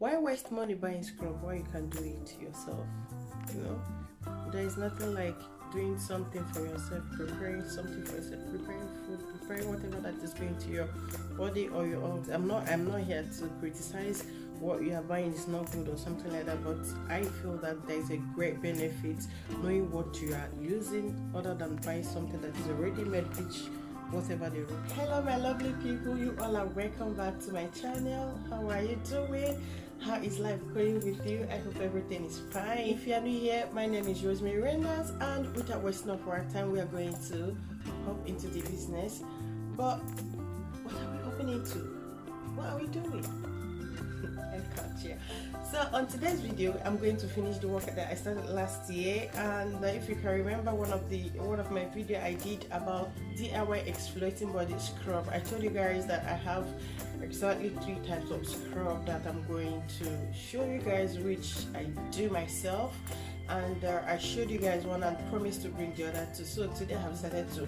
Why waste money buying scrub while you can do it yourself? You know, there is nothing like doing something for yourself, preparing something for yourself, preparing food, preparing whatever that is going to your body or your organs. I'm not here to criticize what you are buying is not good or something like that, but I feel that there is a great benefit knowing what you are using other than buying something that is already made, which whatever they wrote. Hello my lovely people, you all are welcome back to my channel. How are you doing? How is life going with you? I hope everything is fine. If you are new here, my name is Rosemary Renders, and without wasting up our time, we are going to hop into the business. But what are we hopping into? What are we doing? I can't share. So on today's video, I'm going to finish the work that I started last year, and if you can remember one of my video I did about DIY exfoliating body scrub, I told you guys that I have exactly 3 types of scrub that I'm going to show you guys, which I do myself, and I showed you guys one and promised to bring the other 2. So today I have decided to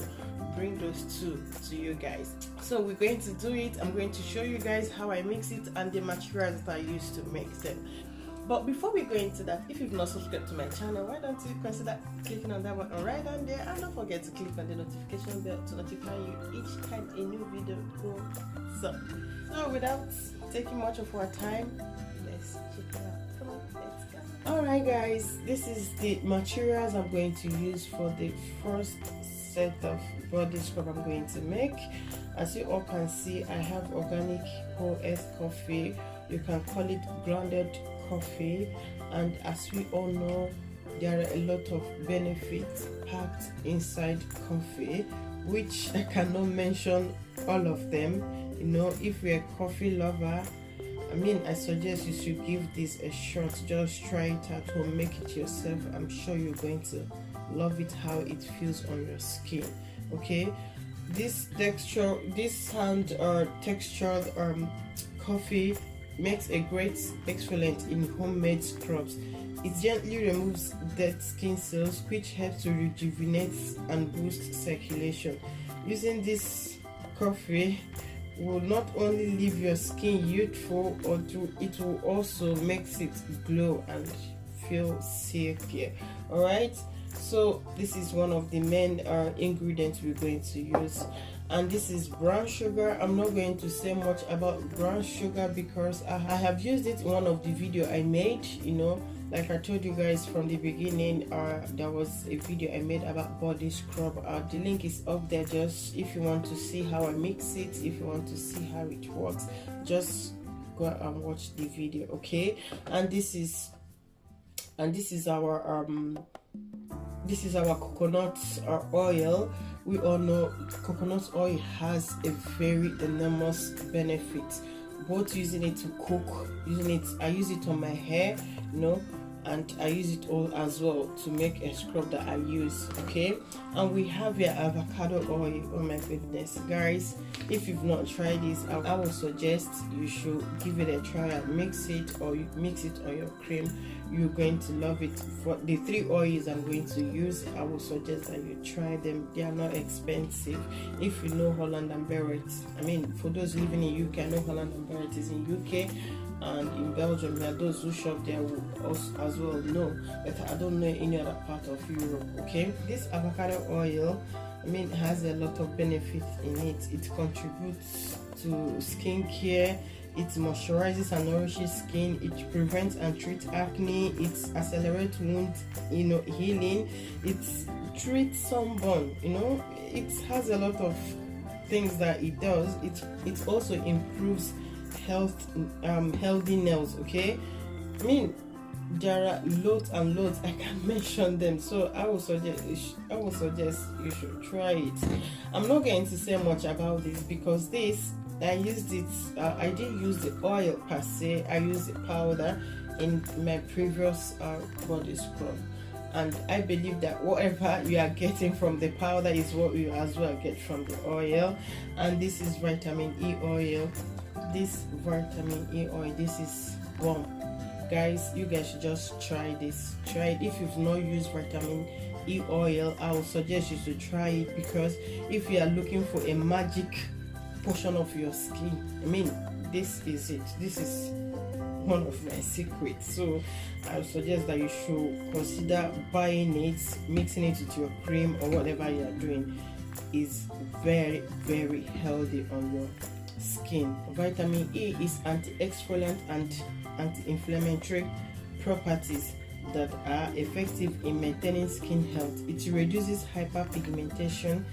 bring those 2 to you guys. So we're going to do it. I'm going to show you guys how I mix it and the materials that I use to make them. But before we go into that, if you've not subscribed to my channel, why don't you consider clicking on that button right down there, and don't forget to click on the notification bell to notify you each time a new video goes up. So without taking much of our time, let's check it out. Come on, let's go. Alright guys, this is the materials I'm going to use for the first set of body scrub I'm going to make. As you all can see, I have organic whole earth coffee. You can call it grounded coffee, and as we all know, there are a lot of benefits packed inside coffee, which I cannot mention all of them. You know, if you're a coffee lover, I suggest you should give this a shot. Just try it at home, make it yourself. I'm sure you're going to love it, how it feels on your skin. Okay, this hand textured coffee makes a great exfoliant in homemade scrubs. It gently removes dead skin cells, which helps to rejuvenate and boost circulation. Using this coffee will not only leave your skin youthful, it will also makes it glow and feel silkier. Alright, so this is one of the main ingredients we're going to use, and this is brown sugar. I'm not going to say much about brown sugar because I have used it in one of the video I made. You know, like I told you guys from the beginning, there was a video I made about body scrub. The link is up there, just if you want to see how I mix it, if you want to see how it works, just go and watch the video. Okay, and this is our coconut oil. We all know coconut oil has a very enormous benefit, both using it to cook, I use it on my hair, you know, and I use it all as well to make a scrub that I use. Okay, and we have your avocado oil. Oh my goodness guys, if you've not tried this, I would suggest you should give it a try and mix it, or you mix it on your cream. You're going to love it. For the 3 oils I'm going to use, I would suggest that you try them. They are not expensive. If you know Holland and Barrett, for those living in UK, I know Holland and Barrett is in UK, and in Belgium there are those who shop there will also as well know, but I don't know any other part of Europe. Okay, this avocado oil has a lot of benefits in it. It contributes to skincare, it moisturizes and nourishes skin, it prevents and treats acne, it accelerates wound healing, it treats sunburn. It has a lot of things that it does. It also improves healthy nails. Okay, there are loads and loads, I can mention them, so I would suggest you should try it. I'm not going to say much about this because this I used it. I didn't use the oil per se. I used the powder in my previous body scrub, and I believe that whatever you are getting from the powder is what you as well get from the oil. And this is vitamin E oil. This vitamin E oil, this is bomb. Guys, you guys should just try this. Try it. If you've not used vitamin E oil, I would suggest you should try it, because if you are looking for a magic portion of your skin, this is it. This is one of my secrets. So I would suggest that you should consider buying it, mixing it with your cream or whatever you are doing. Is very, very healthy on your skin. Vitamin E is anti-exfoliant and anti-inflammatory properties that are effective in maintaining skin health. It reduces hyperpigmentation.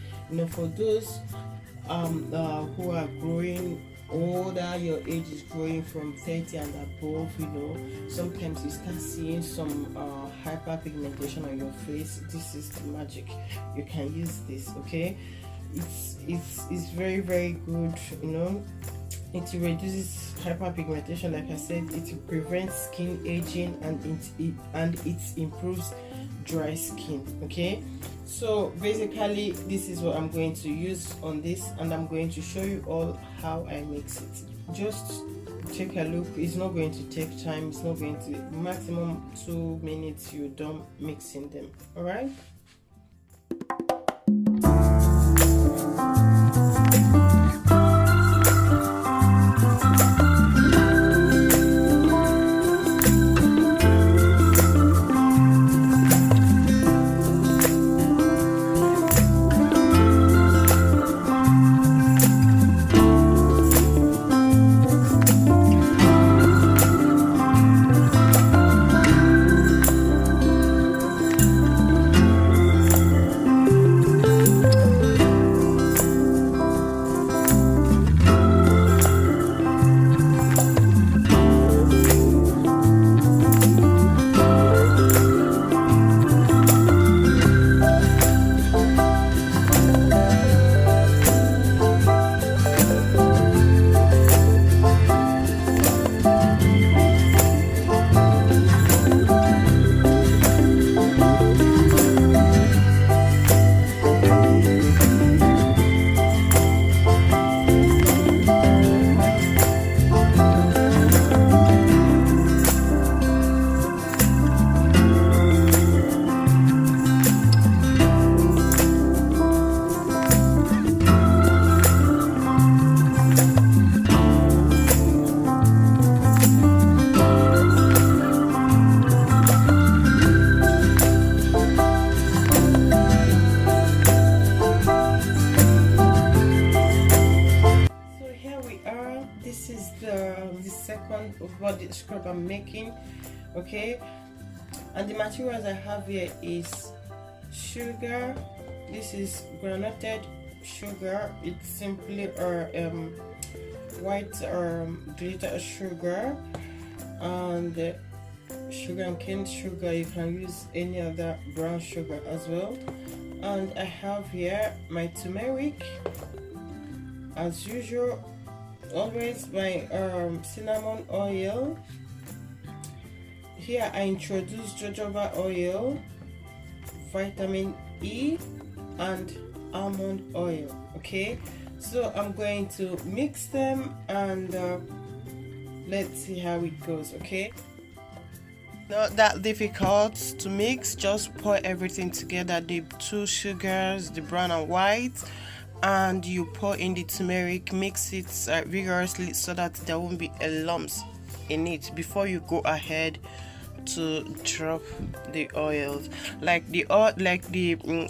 For those who are growing older, your age is growing from 30 and above, sometimes you start seeing some hyperpigmentation on your face. This is the magic. You can use this, okay? It's very, very good. It reduces hyperpigmentation, like I said. It prevents skin aging, and it improves dry skin. Okay, so basically this is what I'm going to use on this, and I'm going to show you all how I mix it. Just take a look. It's not going to take time. It's not going to, maximum 2 minutes you're done mixing them. All right. Second body scrub I'm making. Okay, and the materials I have here is sugar. This is granulated sugar. It's simply white glitter sugar, and sugar and cane sugar. You can use any other brown sugar as well. And I have here my turmeric, as usual. Always my cinnamon oil. Here I introduce jojoba oil, vitamin E, and almond oil. Okay, so I'm going to mix them, and let's see how it goes. Okay, not that difficult to mix. Just pour everything together, the two sugars, the brown and white, and you pour in the turmeric. Mix it vigorously so that there won't be a lumps in it before you go ahead to drop the oils. Like the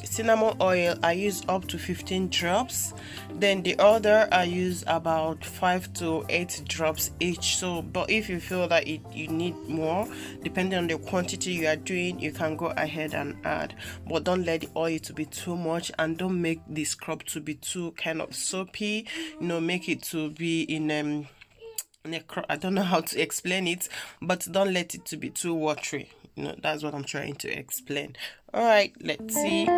cinnamon oil, I use up to 15 drops. Then the other I use about 5 to 8 drops each. So but if you feel that you need more, depending on the quantity you are doing, you can go ahead and add, but don't let the oil to be too much, and don't make the scrub to be too kind of soapy. Make it to be in I don't know how to explain it, but don't let it to be too watery. That's what I'm trying to explain. All right, let's see.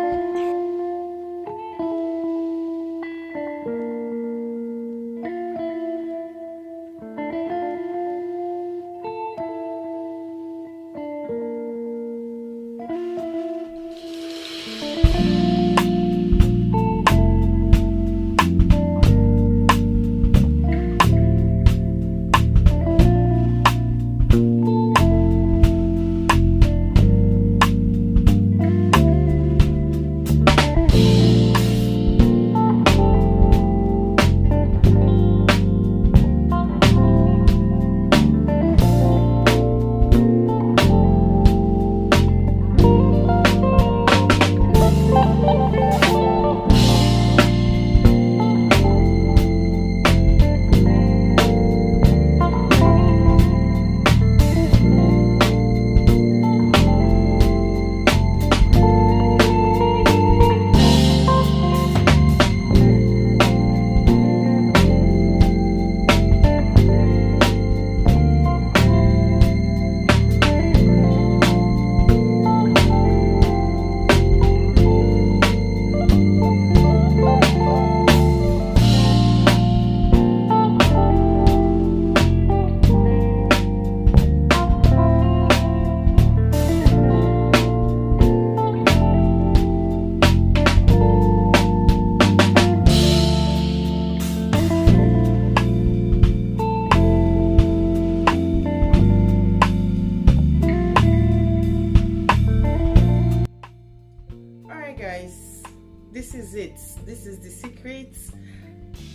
is it. This is the secret.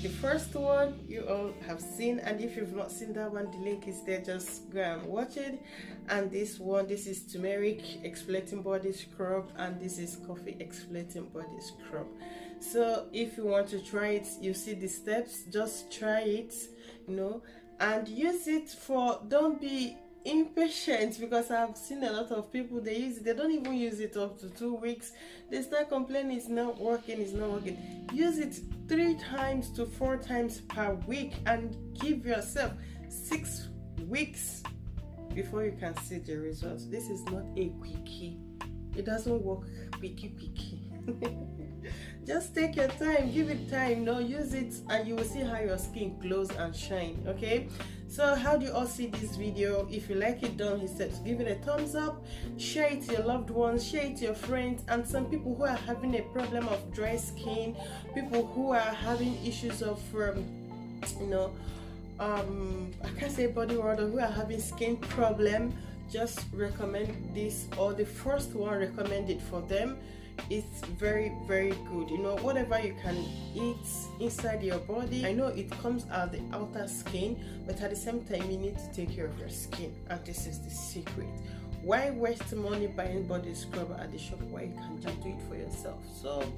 The first one you all have seen, and if you've not seen that one, the link is there, just go and watch it. And this one, this is turmeric exfoliating body scrub, and this is coffee exfoliating body scrub. So if you want to try it, you see the steps, just try it, you know, and use it. For don't be impatient, because I've seen a lot of people, they use it, they don't even use it up to 2 weeks, they start complaining it's not working, it's not working. Use it 3 times to 4 times per week, and give yourself 6 weeks before you can see the results. This is not a quickie, it doesn't work quickie. Just take your time, give it time, no, use it, and you will see how your skin glows and shine. Okay, so how do you all see this video? If you like it, don't hesitate to give it a thumbs up, share it to your loved ones, share it to your friends, and some people who are having a problem of dry skin, people who are having issues of you know, I can't say body odor, who are having skin problem, just recommend this, or the first one, recommend it for them. It's very, very good. You know, whatever you can eat inside your body, I know it comes out the outer skin, but at the same time you need to take care of your skin, and this is the secret. Why waste money buying body scrub at the shop where you can just do it for yourself? So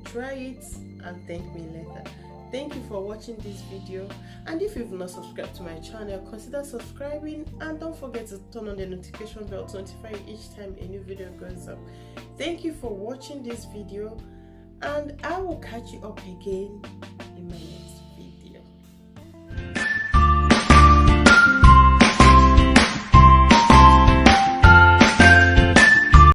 try it and thank me later. Thank you for watching this video, and if you've not subscribed to my channel, consider subscribing, and don't forget to turn on the notification bell to notify you each time a new video goes up. Thank you for watching this video, and I will catch you up again in my next